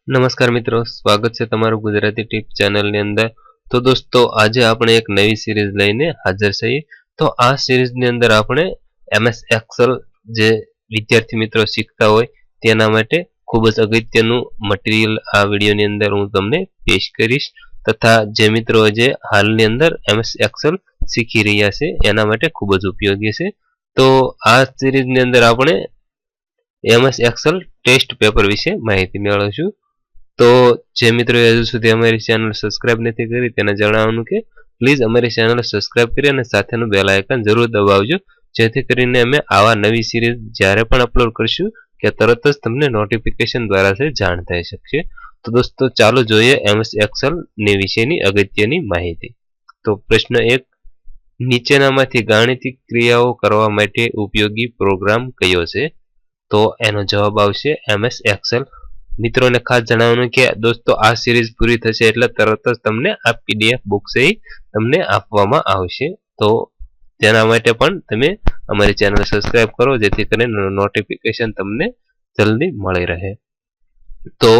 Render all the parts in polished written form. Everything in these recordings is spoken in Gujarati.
નમસ્કાર મિત્રો, સ્વાગત છે તમારું ગુજરાતી ટીપ ચેનલની અંદર। તો દોસ્તો, આજે આપણે એક નવી સિરીઝ લઈને હાજર છીએ। તો આ સિરીઝની અંદર આપણે MS એક્સેલ જે વિદ્યાર્થી મિત્રો શીખતા હોય તેના માટે ખૂબ જ અગત્યનું મટીરીયલ આ વિડીયોની અંદર હું તમને પેશ કરીશ, તથા જે મિત્રો જે હાલની અંદર MS એક્સેલ શીખી રહ્યા છે એના માટે ખૂબ જ ઉપયોગી છે। તો આ સિરીઝની અંદર આપણે MS એક્સેલ ટેસ્ટ પેપર વિશે માહિતી મેળવીશું। તો જે મિત્રો હજુ સુધી અમારી ચેનલ સબસ્ક્રાઇબ નથી કરી તેને જણાવવાનું કે પ્લીઝ અમારી ચેનલ સબસ્ક્રાઇબ કરી અને સાથેનું બેલ આઇકન જરૂર દબાવજો, જેથી કરીને અમે આવા નવી સિરીઝ જ્યારે પણ અપલોડ કરશું કે તરત જ તમને નોટિફિકેશન દ્વારા જાણ થઈ શકશે। તો દોસ્તો, ચાલો જોઈએ MS એક્સેલ ની વિશેની અગત્યની માહિતી। તો પ્રશ્ન 1, નીચેનામાંથી ગાણિતિક ક્રિયાઓ કરવા માટે ઉપયોગી પ્રોગ્રામ કયો છે? તો એનો જવાબ આવશે MS એક્સેલ। મિત્રોને ખાસ જણાવવાનું કે દોસ્તો, આ સિરીઝ પૂરી થશે એટલે તરત જ તમને આ PDF બુક છે તમને આપવામાં આવશે। તો તેના માટે પણ તમે અમારી ચેનલ સબસ્ક્રાઇબ કરો, જેથી કરીને નોટિફિકેશન તમને જલ્દી મળી રહે। તો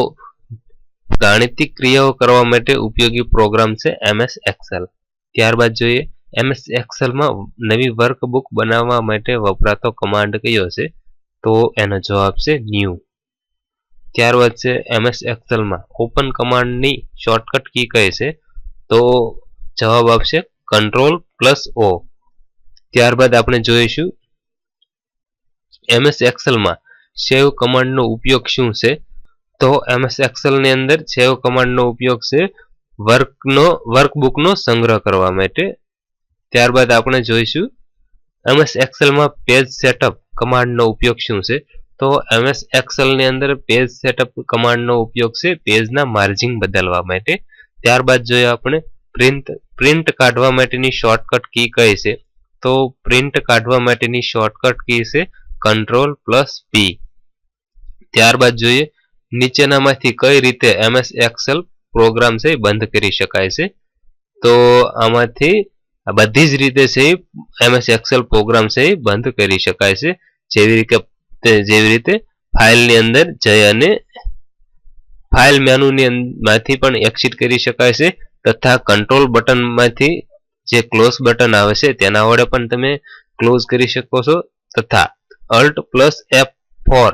ગાણિતિક ક્રિયાઓ કરવા માટે ઉપયોગી પ્રોગ્રામ છે MS એક્સેલ। ત્યારબાદ જોઈએ MS એક્સેલમાં નવી વર્કબુક બનાવવા માટે વપરાતો કમાન્ડ કયો છે? તો એનો જવાબ છે ન્યૂ। ત્યારબાદ છે MS એક્સેલમાં ઓપન કમાન્ડની શોર્ટકટ કી કઈ છે? તો જવાબ આવશે Ctrl+O। ત્યારબાદ આપણે જોઈશું MS એક્સેલમાં સેવ કમાન્ડનો ઉપયોગ શું છે? તો MS એક્સેલની અંદર સેવ કમાન્ડનો ઉપયોગ છે વર્કબુકનો સંગ્રહ કરવા માટે। ત્યારબાદ આપણે જોઈશું MS એક્સેલમાં પેજ સેટઅપ કમાન્ડનો ઉપયોગ શું છે? તો MS એક્સેલની અંદર પેજ સેટઅપ કમાન્ડનો ઉપયોગ છે પેજના માર્જિન બદલવા માટે। ત્યારબાદ જોઈએ આપણે પ્રિન્ટ કાઢવા માટેની શોર્ટકટ કી કઈ છે? તો પ્રિન્ટ કાઢવા માટેની શોર્ટકટ કી છે Ctrl+P। ત્યારબાદ જોઈએ નીચેનામાંથી કઈ રીતે MS એક્સેલ પ્રોગ્રામ છે બંધ કરી શકાય છે? તો આમાંથી બધી જ રીતે છે MS એક્સેલ પ્રોગ્રામ છે બંધ કરી શકાય છે। જેવી રીતે ફાઇલની અંદર જઈ અને ફાઇલ મેનુની માંથી પણ એક્ઝિટ કરી શકાય છે, તથા કંટ્રોલ બટનમાંથી જે ક્લોઝ બટન આવે છે તેના વડે પણ તમે ક્લોઝ કરી શકો છો, તથા Alt+F4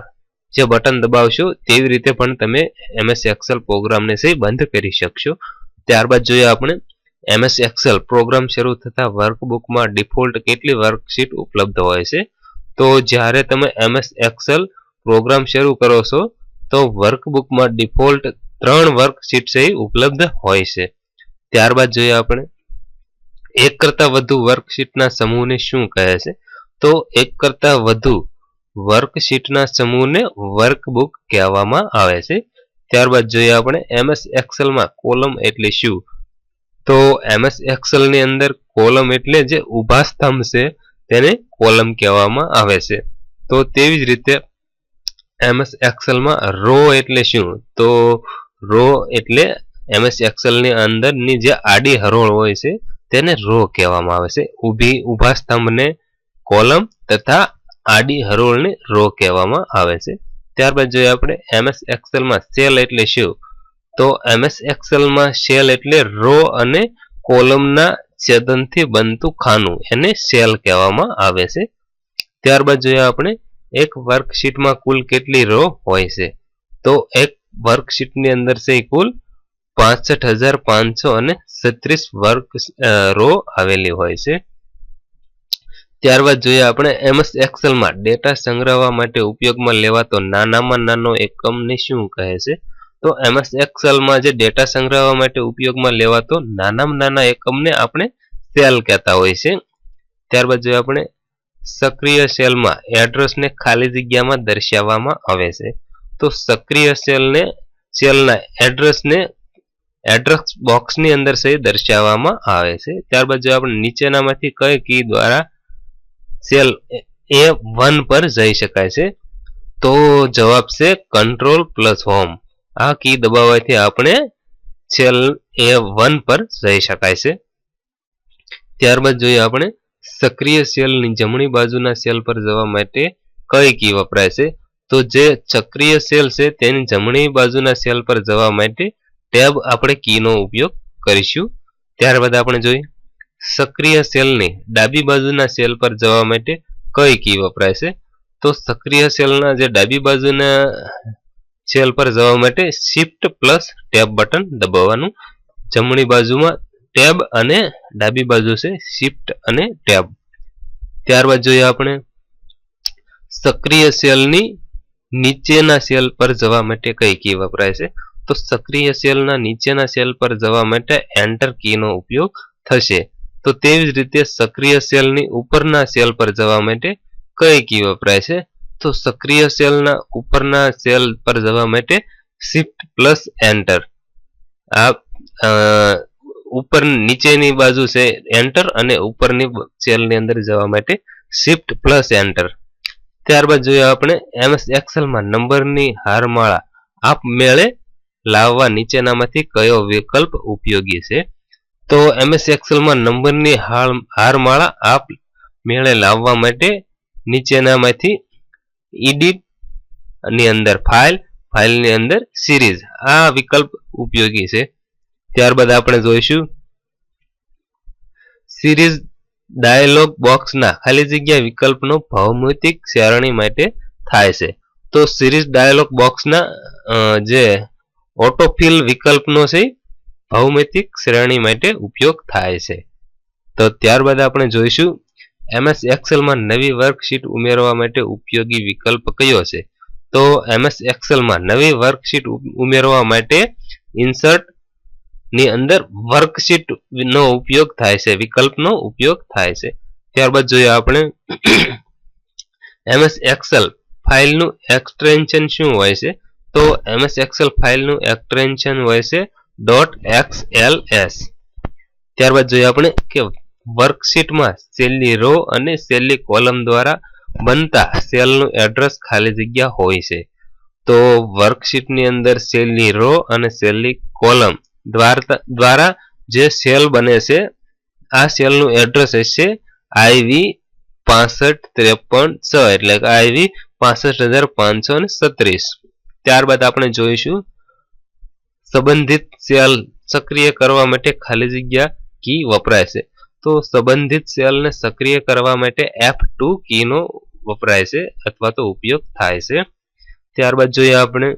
જે બટન દબાવશો તેવી રીતે પણ તમે MS એક્સેલ પ્રોગ્રામને છે બંધ કરી શકશો। ત્યારબાદ જોઈએ આપણે MS એક્સેલ પ્રોગ્રામ શરૂ થતા વર્કબુકમાં ડિફોલ્ટ કેટલી વર્કશીટ ઉપલબ્ધ હોય છે? તો જ્યારે તમે MS એક્સેલ પ્રોગ્રામ શરૂ કરો છો તો વર્કબુકમાં ડિફોલ્ટ 3 વર્કશીટ છે ઉપલબ્ધ હોય છે। ત્યારબાદ જોઈએ આપણે એક કરતાં વધુ વર્કશીટના સમૂહને શું કહે છે? તો એક કરતાં વધુ વર્કશીટના સમૂહને વર્કબુક કહેવામાં આવે છે। ત્યારબાદ જોઈએ આપણે MS એક્સેલમાં કોલમ એટલે શું? તો MS એક્સેલની અંદર કોલમ એટલે જે ઊભા સ્તંભ છે તેને કોલમ કહેવામાં આવે છે। તો તેવી જ રીતે MS એક્સેલમાં રો એટલે શું? તો રો એટલે MS એક્સેલની અંદરની જે આડી હરોળ હોય છે તેને રો કહેવામાં આવે છે। ઊભા સ્તંભને કોલમ તથા આડી હરોળને રો કહેવામાં આવે છે। ત્યારબાદ જોઈએ આપણે MS એક્સેલમાં સેલ એટલે શું? તો MS એક્સેલમાં સેલ એટલે રો અને કોલમના છેદનથી બનતું ખાનું, એને સેલ કહેવામાં આવે છે। ત્યારબાદ જોઈએ આપણે એક વર્કશીટમાં કુલ કેટલી રો હોય છે? તો એક વર્કશીટની અંદર છે કુલ 65,536 રો આવેલી હોય છે। ત્યારબાદ જોઈએ આપણે MS એક્સેલમાં ડેટા સંગ્રહવા માટે ઉપયોગમાં લેવાતો નાનામાં નાનો એકમને શું કહે છે? તો MS એક્સેલમાં જે ડેટા સંગ્રહવા માટે ઉપયોગમાં લેવાતો નાનામાં નાના એકમને આપણે સેલ કહેતા હોય છે। ત્યારબાદ જોઈએ આપણે સક્રિય સેલમાં એડ્રેસને ખાલી જગ્યામાં દર્શાવવામાં આવે છે। તો સક્રિય સેલના એડ્રેસને એડ્રેસ બોક્સની અંદર છે દર્શાવવામાં આવે છે। ત્યારબાદ જો આપણે નીચેનામાંથી કઈ કી દ્વારા સેલ A1 પર જઈ શકાય છે? તો જવાબ છે Ctrl+Home। આ કી દબાવવાથી આપણે સેલ A1 પર જઈ શકાય છે। ત્યારબાદ જોઈએ આપણે સક્રિય સેલની જમણી બાજુના સેલ પર જવા માટે કઈ કી વપરાય છે? તો જે સક્રિય સેલ છે તેની જમણી બાજુના સેલ પર જવા માટે ટેબ આપણે કીનો ઉપયોગ કરીશું. ત્યારબાદ આપણે જોઈએ સક્રિય સેલની ડાબી બાજુના સેલ પર જવા માટે કઈ કી વપરાય છે. તો સક્રિય સેલના જે ડાબી બાજુના સેલ પર જવા માટે શિફ્ટ પ્લસ ટેબ બટન દબાવવાનું. જમણી બાજુમાં ટેબ અને ડાબી બાજુ છે શિફ્ટ અને ટેબ. ત્યારબાદ જોઈએ આપણે સક્રિય સેલની નીચેના સેલ પર જવા માટે કઈ કી વપરાય છે. તો સક્રિય સેલના નીચેના સેલ પર જવા માટે એન્ટર કીનો ઉપયોગ થશે. તો તેવી જ રીતે સક્રિય સેલની ઉપરના સેલ પર જવા માટે કઈ કી વપરાય છે. તો સક્રિય સેલના ઉપરના સેલ પર જવા માટે શિફ્ટ પ્લસ એન્ટર. આ ઉપર નીચેની બાજુ છે એન્ટર અને ઉપરની સેલની અંદર જવા માટે શિફ્ટ પ્લસ એન્ટર. ત્યારબાદ જોઈએ આપણે MS એક્સેલમાં નંબરની હારમાળા આપમેળે લાવવા નીચેનામાંથી કયો વિકલ્પ ઉપયોગી છે. તો MS એક્સેલમાં નંબરની હારમાળા આપમેળે લાવવા માટે નીચેનામાંથી એડિટ ની અંદર ફાઇલની અંદર સિરીઝ આ વિકલ્પ ઉપયોગી છે. ત્યારબાદ આપણે જોઈશું સિરીઝ ડાયલોગ બોક્સના ખાલી જગ્યા વિકલ્પનો ભૌમિતિક શ્રેણી માટે થાય છે. તો સિરીઝ ડાયલોગ બોક્સના જે ઓટોફિલ વિકલ્પનો છે ભૌમિતિક શ્રેણી માટે ઉપયોગ થાય છે. તો ત્યારબાદ આપણે જોઈશું MS એક્સેલમાં નવી વર્કશીટ ઉમેરવા માટે ઉપયોગી વિકલ્પ કયો છે. તો MS એક્સેલમાં નવી વર્કશીટ ઉમેરવા માટે ઇન્સર્ટ ની અંદર વર્કશીટ નો ઉપયોગ થાય છે વિકલ્પનો ઉપયોગ થાય છે. ત્યારબાદ જોઈએ આપણે MS એક્સેલ ફાઇલનું એક્સટેન્શન શું હોય છે. તો MS એક્સેલ ફાઇલનું એક્સટેન્શન હોય છે .xls. ત્યારબાદ જોઈએ આપણે કે વર્કશીટમાં સેલની રો અને સેલની કોલમ દ્વારા બનતા સેલનું એડ્રેસ ખાલી જગ્યા હોય છે. તો વર્કશીટની અંદર સેલની રો અને સેલની કોલમ દ્વારા જે સેલ બને છે આ સેલનું એડ્રેસ હશે IV 6553 એટલે કે IV 65536. ત્યારબાદ આપણે જોઈશું સંબંધિત સેલ સક્રિય કરવા માટે ખાલી જગ્યા કી વપરાય છે. તો સંબંધિત સેલને સક્રિય કરવા માટે F2 કીનો વપરાય છે અથવા તો ઉપયોગ થાય છે. ત્યારબાદ જોઈએ આપણે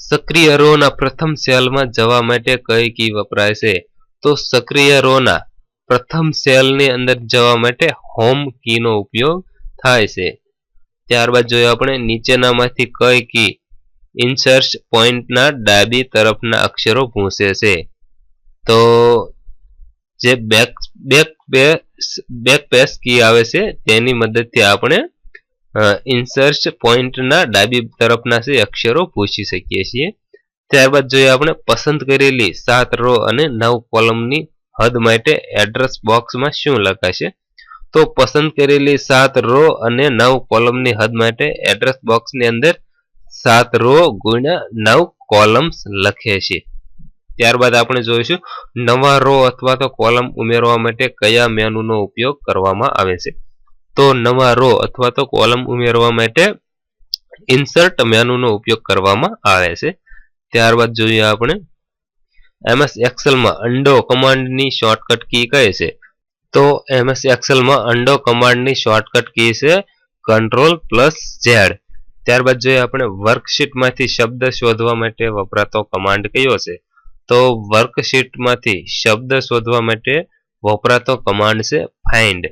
સક્રિય રોના પ્રથમ સેલમાં જવા માટે કઈ કી વપરાય છે. તો સક્રિય રોના પ્રથમ સેલની અંદર જવા માટે હોમ કીનો ઉપયોગ થાય છે. ત્યારબાદ જોઈએ આપણે નીચેનામાંથી કઈ કી ઇન્સર્ટ પોઈન્ટના ડાબી તરફના અક્ષરો ભૂંસે છે. તો જે બેકસ્પેસ કી આવે છે તેની મદદથી આપણે ઇન્સર્ટ પોઈન્ટના ડાબી તરફના અક્ષરો પૂછી શકીએ છીએ. ત્યારબાદ જોઈએ આપણે પસંદ કરેલી 7 રો અને 9 કોલમની હદ માટે એડ્રેસ બોક્સમાં શું લખાશે. તો પસંદ કરેલી 7 રો અને 9 કોલમની હદ માટે એડ્રેસ બોક્સની અંદર 7 રો ગુણ્યા 9 કોલમ્સ લખે છે. ત્યારબાદ આપણે જોઈશું નવા રો અથવા તો કોલમ ઉમેરવા માટે કયા મેનુનો ઉપયોગ કરવામાં આવે છે. તો નવા રો અથવા તો કોલમ ઉમેરવા માટે ઇન્સર્ટ મેનુનો ઉપયોગ કરવામાં આવે છે. ત્યારબાદ જોઈએ આપણે MS એક્સેલમાં અન્ડો કમાન્ડની શોર્ટકટ કી કઈ છે. તો MS એક્સેલમાં અન્ડો કમાન્ડની શોર્ટકટ કી છે Ctrl+Z. ત્યારબાદ જોઈએ આપણે વર્કશીટમાંથી શબ્દ શોધવા માટે વપરાતો કમાન્ડ કયો છે. તો વર્કશીટમાંથી શબ્દ શોધવા માટે વપરાતો કમાન્ડ છે ફાઇન્ડ.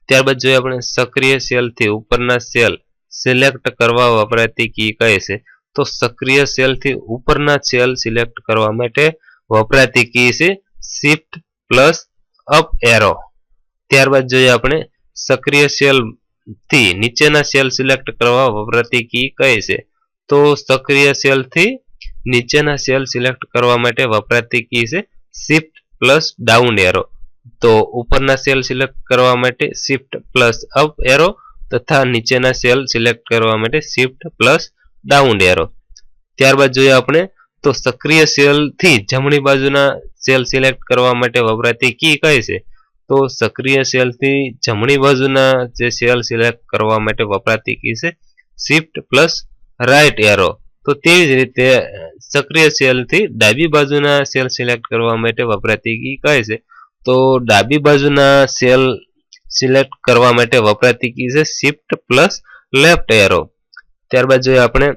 ત્યારબાદ જોઈએ આપણે સક્રિય સેલથી ઉપરના સેલ સિલેક્ટ કરવા વપરાતી કી કઈ છે. તો સક્રિય સેલથી ઉપરના સેલ સિલેક્ટ કરવા માટે વપરાતી કી છે Shift+Up એરો. ત્યારબાદ જોઈએ આપણે સક્રિય સેલથી નીચેના સેલ સિલેક્ટ કરવા વપરાતી કી કઈ છે. તો સક્રિય સેલથી નીચેના સેલ સિલેક્ટ કરવા માટે વપરાતી કી છે Shift+Down એરો. તો ઉપરના સેલ સિલેક્ટ કરવા માટે Shift+Up એરો તથા નીચેના સેલ સિલેક્ટ કરવા માટે Shift+Down એરો. ત્યારબાદ જોઈએ આપણે તો સક્રિય સેલથી જમણી બાજુના સેલ સિલેક્ટ કરવા માટે વપરાતી કી કઈ છે. તો સક્રિય સેલથી જમણી બાજુના જે સેલ સિલેક્ટ કરવા માટે વપરાતી કી છે શિફ્ટ પ્લસ રાઈટ એરો. તો તેવી જ રીતે સક્રિય સેલથી ડાબી બાજુના સેલ સિલેક્ટ કરવા માટે વપરાતી કી કઈ છે? તો ડાબી બાજુના સેલ સિલેક્ટ કરવા માટે વપરાતી કી છે શિફ્ટ પ્લસ લેફ્ટ એરો. ત્યારબાદ જોઈએ આપણે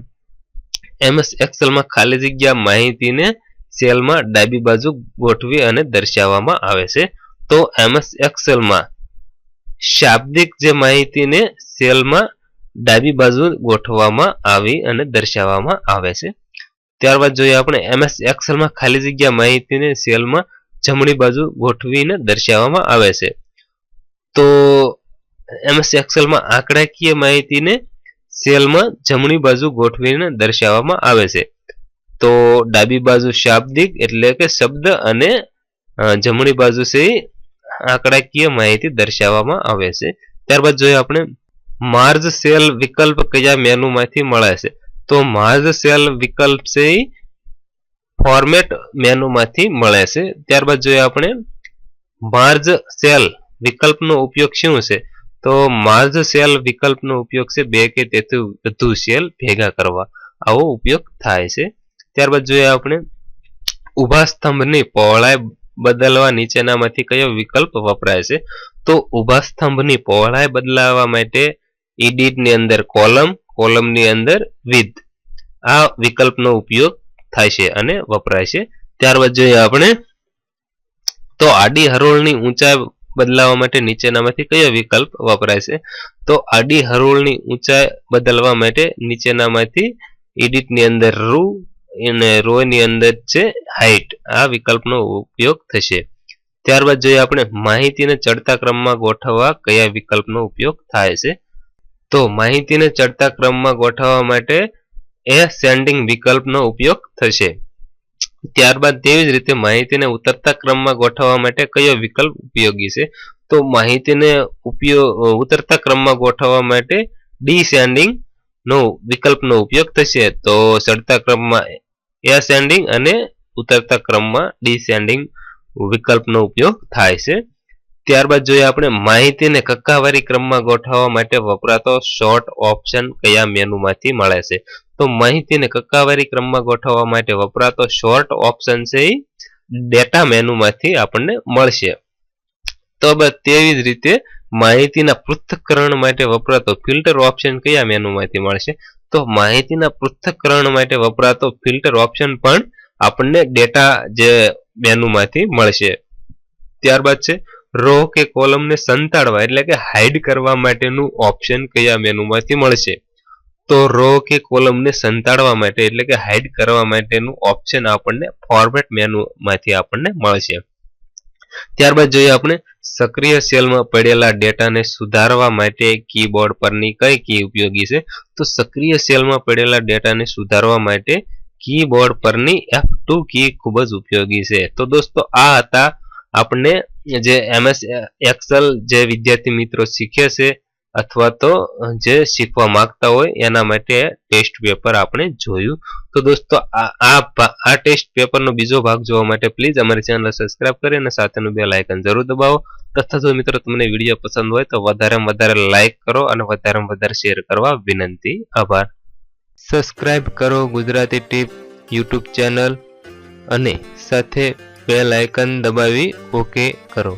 MS એક્સેલમાં ખાલી જગ્યા માહિતીને સેલમાં ડાબી બાજુ ગોઠવી અને દર્શાવવામાં આવે છે. તો MS એક્સેલમાં શાબ્દિક જે માહિતીને સેલમાં ડાબી બાજુ ગોઠવવામાં આવી અને દર્શાવવામાં આવે છે. ત્યારબાદ જોઈએ આપણે MS એક્સેલમાં ખાલી જગ્યા માહિતીને સેલમાં જમણી બાજુ ગોઠવીને દર્શાવવામાં આવે છે. તો MS એક્સેલમાં આંકડાકીય માહિતીને સેલમાં જમણી બાજુ ગોઠવીને દર્શાવવામાં આવે છે. તો ડાબી બાજુ શાબ્દિક એટલે કે શબ્દ અને જમણી બાજુ છે આંકડાકીય માહિતી દર્શાવવામાં આવે છે. ત્યારબાદ જોઈએ આપણે માર્જ સેલ વિકલ્પ કયા મેનુમાંથી મળે છે? તો માર્જ સેલ વિકલ્પ છે ફોર્મેટ મેનુમાંથી મળે છે. ત્યારબાદ જોઈએ આપણે માર્જ સેલ વિકલ્પનો ઉપયોગ શું છે? તો માર્જ સેલ વિકલ્પનો ઉપયોગ છે 2 કે તેથી વધુ સેલ ભેગા કરવા, આવો ઉપયોગ થાય છે. ત્યારબાદ જોઈએ આપણે ઊભા સ્તંભની પહોળાઈ બદલવા નીચેનામાંથી કયો વિકલ્પ વપરાય છે? તો ઊભા સ્તંભની પહોળાઈ બદલાવવા માટે એડિટની અંદર કોલમની અંદર વિડ્થ આ વિકલ્પનો ઉપયોગ થાય છે અને વપરાય છે. ત્યારબાદ જોઈએ આપણે તો આડી હરોળની ઊંચાઈ બદલાવવા માટે નીચેનામાંથી કયો વિકલ્પ વપરાય છે? તો આડી હરોળની ઊંચાઈ બદલવા માટે નીચેનામાંથી એડિટની અંદર રૂ અને રોની અંદર છે હાઇટ આ વિકલ્પનો ઉપયોગ થશે. ત્યારબાદ જોઈએ આપણે માહિતીને ચડતા ક્રમમાં ગોઠવવા કયા વિકલ્પનો ઉપયોગ થાય છે? તો માહિતીને ચડતા ક્રમમાં ગોઠવવા માટે એસેન્ડિંગ વિકલ્પનો ઉપયોગ થશે. ત્યારબાદ તેવી જ રીતે માહિતીને ઉતરતા ક્રમમાં ગોઠવવા માટે કયો વિકલ્પ ઉપયોગી છે? તો માહિતીને ઉતરતા ક્રમમાં ગોઠવવા માટે ડિસેન્ડિંગ નો વિકલ્પનો ઉપયોગ થશે. તો ચડતા ક્રમમાં એસેન્ડિંગ અને ઉતરતા ક્રમમાં ડિસેન્ડિંગ વિકલ્પનો ઉપયોગ થાય છે. ત્યારબાદ જોઈએ આપણે માહિતીને કક્કાવારી ક્રમમાં ગોઠવવા માટે વપરાતો શોર્ટ ઓપ્શન કયા મેનુમાંથી મળે છે? તો માહિતીને કક્કાવારી ક્રમમાં ગોઠવવા માટે વપરાતો શોર્ટ ઓપ્શન છે ડેટા મેનુમાંથી આપણને મળશે. તો તેવી જ રીતે માહિતીના પૃથ્થકરણ માટે વપરાતો ફિલ્ટર ઓપ્શન કયા મેનુમાંથી મળશે? તો માહિતીના પૃથ્થકરણ માટે વપરાતો ફિલ્ટર ઓપ્શન પણ આપણને ડેટા જે મેનુમાંથી મળશે. ત્યારબાદ છે રો કે કોલમને સંતાડવા એટલે કે હાઇડ કરવા માટેનું ઓપ્શન કયા મેનુમાંથી મળશે? તો રો કે કોલમને સંતાડવા માટે એટલે કે હાઇડ કરવા માટેનું ઓપ્શન આપણને ફોર્મેટ મેનુમાંથી આપણને મળશે. ત્યારબાદ જોઈએ આપણે સક્રિય સેલમાં પડેલા ડેટાને સુધારવા માટે કીબોર્ડ પરની કઈ કી ઉપયોગી છે? તો સક્રિય સેલમાં પડેલા ડેટાને સુધારવા માટે કીબોર્ડ પરની F2 કી ખૂબ જ ઉપયોગી છે. તો દોસ્તો આ હતા આપણે જે MS એક્સેલ જે વિદ્યાર્થી મિત્રો શીખે છે અથવા તો જે શીખવા માંગતા હોય એના માટે ટેસ્ટ પેપર આપણે જોયું. તો દોસ્તો આ ટેસ્ટ પેપરનો બીજો ભાગ જોવા માટે પ્લીઝ અમારી ચેનલ સબસ્ક્રાઇબ કરી અને સાથેનું બેલ આઇકન જરૂર દબાવો. તથા જો મિત્રો તમને વિડીયો પસંદ હોય તો વધારેમાં વધારે લાઈક કરો અને વધારેમાં વધારે શેર કરવા વિનંતી. આભાર. સબસ્ક્રાઇબ કરો ગુજરાતી ટીપ યુટ્યુબ ચેનલ અને સાથે બેલ આઇકન દબાવી ઓકે કરો.